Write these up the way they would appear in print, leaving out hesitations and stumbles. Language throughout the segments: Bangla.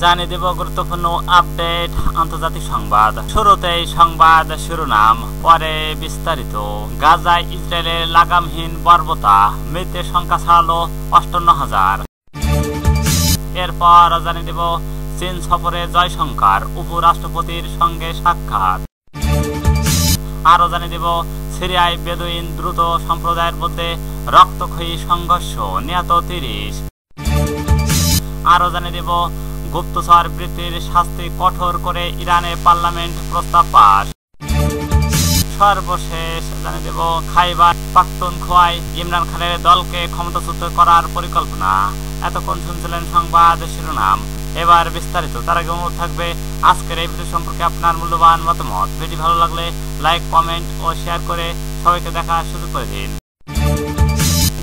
জানিয়ে দেব গুরুত্বপূর্ণ আপডেট আন্তর্জাতিক সংবাদ। শুরুতেই সংবাদ শিরোনাম, পরে বিস্তারিত। গাজায় ইসরায়েলের লাগামহীন বর্বরতা, মৃতের সংখ্যা ছাড়ালো ৫৮,০০০। এরপর জানিয়ে দেব চীন সফরে জয়শঙ্কর, উপরাষ্ট্রপতির সঙ্গে সাক্ষাৎ। আরো জানিয়ে দেব সিরিয়ায় বেদুইন দ্রুত সম্প্রদায়ের মধ্যে রক্তক্ষয়ী সংঘর্ষ, নিহত ৩০। আরো জানিয়ে দেব গুপ্তচর বৃত্তির শাস্তি কঠোর করে ইরানে পার্লামেন্ট প্রস্তাব পাস। সর্বশেষ জানিয়ে দেব খাইবার পাখতুনখোয়ায় ইমরান খানের দলকে ক্ষমতাচ্যুত করার পরিকল্পনা। এতক্ষণ শুনছিলেন সংবাদ শিরোনাম, এবার বিস্তারিত। তার আগে অনুরোধ থাকবে আজকের এই ভিডিও সম্পর্কে আপনার মূল্যবান মতামত। ভিডিও ভালো লাগলে লাইক, কমেন্ট ও শেয়ার করে সবাইকে দেখা শুরু করে দিন।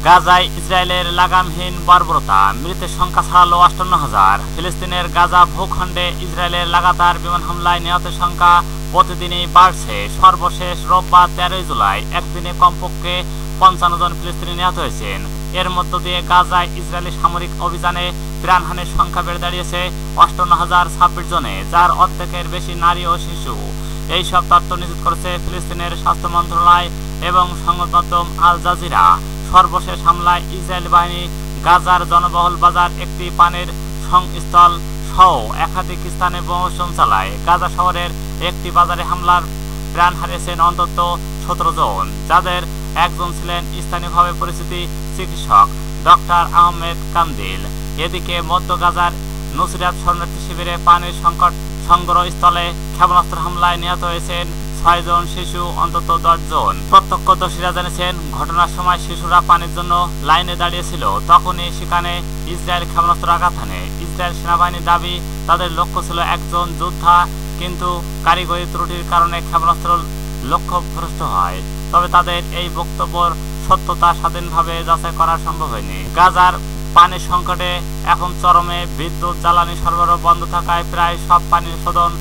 গাজায় ইসরায়েলের লাগামহীন বর্বরতা, মৃতের সংখ্যা ছাড়ালো ৫৮,০০০। ফিলিস্তিনের গাজা ভূখণ্ডে ইসরায়েলের লাগাতার বিমান হামলায় নিহতের সংখ্যা প্রতিদিনই বাড়ছে। সর্বশেষ রোববার ১৩ জুলাই একদিনে কমপক্ষে ৫৫ জন ফিলিস্তিনি নিহত হয়েছেন। এর মধ্য দিয়ে গাজায় ইসরায়েলি সামরিক অভিযানে প্রাণহানির সংখ্যা বেড়ে দাঁড়িয়েছে ৫৮,০২৬ জনে, যার অর্ধেকের বেশি নারী ও শিশু। এই সব তথ্য নিশ্চিত করেছে ফিলিস্তিনের স্বাস্থ্য মন্ত্রণালয় এবং সংবাদ মাধ্যম আল জাজিরা। সর্বশেষ হামলায় ইসরায়েল বাহিনী গাজার জনবহুল বাজার, একটি পানির সংস্থল সহ একাধিক স্থানে বোমাবর্ষণ চালায়। গাজা শহরের একটি বাজারে হামলার প্রাণ হারিয়েছেন অন্তত ১৭ জন, যাদের একজন ছিলেন স্থানীয়ভাবে পরিচিত চিকিৎসক ডক্টর আহমেদ কান্দিল। এদিকে মধ্য গাজার নুসরাত শরণার্থী শিবিরে পানির সংকট সংগ্রহস্থলে ক্ষেপণাস্ত্র হামলায় নিহত হয়েছেন ৬ জন, শিশু অন্তত ১০ জন। প্রত্যক্ষদর্শীরা জানিয়েছেন ঘটনার সময় শিশুরা পানির জন্য লাইনে দাঁড়িয়েছিল, তখনই সেখানে ইসরায়েল ক্ষেপণাস্ত্র আঘাত হানে। ইসরায়েল সেনাবাহিনীর দাবি তাদের লক্ষ্য ছিল একজন যোদ্ধা, কিন্তু কারিগরি ত্রুটির কারণে ক্ষেপণাস্ত্র লক্ষ্যভ্রষ্ট হয়। তবে তাদের এই বক্তব্যের সত্যতা স্বাধীনভাবে যাচাই করা সম্ভব হয়নি। গাজার পানির সংকটে এখন চরমে, বিদ্যুৎ জ্বালানি সরবরাহ বন্ধ থাকায় প্রায় সব পানি শোধন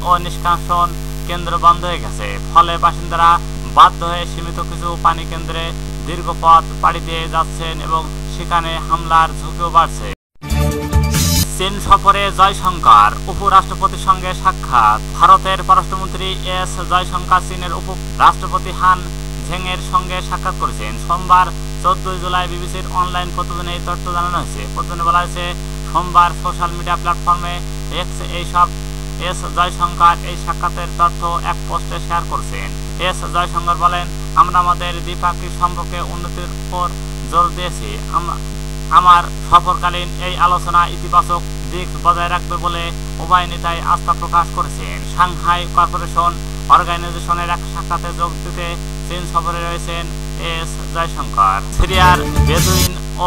ও নিষ্কাশন কেন্দ্র বন্ধ হয়ে গেছে। ফলে বাসিন্দারা বাধ্য হয়ে সীমিত কিছু পানি কেন্দ্রে দীর্ঘ পথ পাড়ি দিয়ে যাচ্ছেন এবং সেখানে হামলার ঝুঁকিও বাড়ছে। চীন সফরে জয়শঙ্কর, উপরাষ্ট্রপতির সঙ্গে সাক্ষাৎ। ভারতের পররাষ্ট্রমন্ত্রী এস জয়শঙ্কর চীনের উপরাষ্ট্রপতি হান ঝেংয়ের সঙ্গে সাক্ষাৎ করেছেন। সোমবার ১৪ জুলাই বিবিসির অনলাইন প্রতিবেদনে এই তথ্য জানানো হয়েছে। প্রতিবেদনে বলা হয়েছে, সোমবার সোশ্যাল মিডিয়া প্ল্যাটফর্মে এক্সে এস জয়শঙ্কর এই সাক্ষাতের তথ্য এক পোস্টে শেয়ার করছেন। এস জয়শঙ্কর বলেন, আমরা আমাদের দ্বিপাক্ষিক সম্পর্কে উন্নতির উপর জোর দিয়েছি। আমার সফরকালীন এই আলোচনা ইতিবাচক দিক বজায় রাখবে বলে উভয় নেতাই আস্থা প্রকাশ করেছেন। সাংহাই কর্পোরেশন অর্গানাইজেশনের এক সাক্ষাতে যোগ দিতে চীন সফরে রয়েছেন এস জয়শঙ্কর। সিরিয়ার বেদুইন ও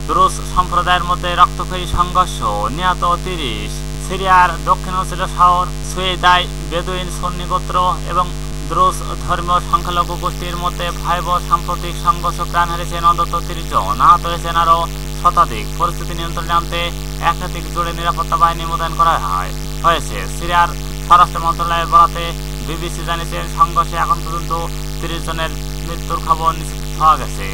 দ্রুজ সম্প্রদায়ের মধ্যে রক্তক্ষয়ী সংঘর্ষ, নিহত ৩০। সিরিয়ার দক্ষিণাঞ্চল শহর সুয়েদায় বেদুইন সুন্নি গোত্র এবং দ্রুজ ধর্মীয় সংখ্যালঘু গোষ্ঠীর মধ্যে ভয়াবহ সাম্প্রতিক সংঘর্ষ, প্রাণ হারিয়েছেন অন্তত ৩০ জন, আহত হয়েছেন আরও শতাধিক। পরিস্থিতি নিয়ন্ত্রণে আনতে একাধিক জোরে নিরাপত্তা বাহিনী মোতায়েন করা হয়েছে। সিরিয়ার স্বরাষ্ট্র মন্ত্রণালয়ের বরাতে বিবিসি জানিয়েছেন, সংঘর্ষে এখন পর্যন্ত ৩০ জনের মৃত্যুর খবর নিশ্চিত হওয়া গেছে।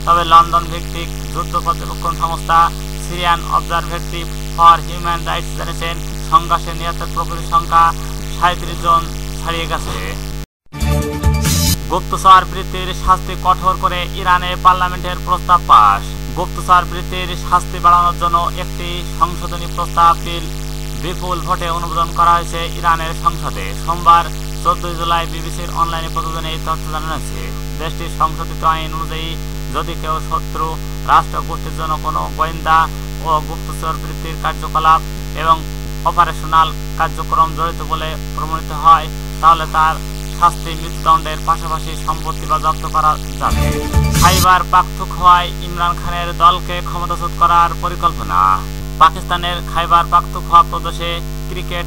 তবে লন্ডন ভিত্তিক যুদ্ধ পর্যবেক্ষণ সংস্থা Syrian observatory for human rights জানিয়েছেন, সংঘর্ষে নিহতের প্রকৃত সংখ্যা ৩৭ জন ছাড়িয়ে গেছে। গুপ্তচর বৃত্তির শাস্তি কঠোর করে ইরানে পার্লামেন্টের প্রস্তাব পাস। গুপ্তচর বৃত্তির শাস্তি বাড়ানোর জন্য একটি সংশোধনী প্রস্তাব বিল বিপুল ভোটে অনুমোদন করা হয়েছে ইরানের সংসদে। সোমবার ১৪ জুলাই বিবিসির অনলাইনে প্রতিবেদনে এই তথ্য জানানো হয়েছে। দেশটির সংশোধিত আইন অনুযায়ী যদি কেউ শত্রু রাষ্ট্র গোষ্ঠীর জন্য কোনো গোয়েন্দা ও গুপ্তচর বৃত্তির কার্যকলাপ এবং অপারেশনাল কার্যক্রম জড়িত বলে প্রমাণিত হয়, তাহলে তার শাস্তি মৃত্যুদণ্ডের পাশাপাশি সম্পত্তি বাজেয়াপ্ত করা যাবে। খাইবার পাখতুনখোয়ায় ইমরান খানের দলকে ক্ষমতাচ্যুত করার পরিকল্পনা। পাকিস্তানের খাইবার পাখতুনখোয়া প্রদেশে ক্রিকেট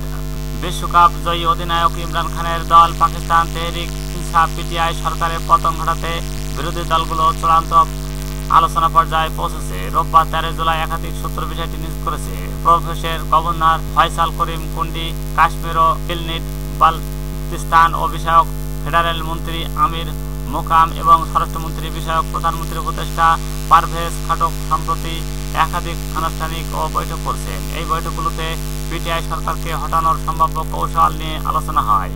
বিশ্বকাপ জয়ী অধিনায়ক ইমরান খানের দল পাকিস্তান তেহরিক ইনসাফ পিটিআই সরকারের পতন ঘটাতে বিরোধী দলগুলো চূড়ান্ত আলোচনা পর্যায়ে পৌঁছেছে। রোববার ১৩ জুলাই একাধিক সূত্র বিষয়টি নিশ্চিত করেছে। প্রদেশের গভর্নর ফয়সাল করিম কুন্ডি, কাশ্মীর ও গিলগিট বালতিস্তান ও বিষয়ক ফেডারেল মন্ত্রী আমির মোকাম এবং স্বরাষ্ট্রমন্ত্রী বিষয়ক প্রধানমন্ত্রীর উপদেষ্টা পারভেজ খাটক সম্প্রতি একাধিক আনুষ্ঠানিক ও বৈঠক করছেন। এই বৈঠকগুলোতে পিটিআই সরকারকে হটানোর সম্ভাব্য কৌশল নিয়ে আলোচনা হয়।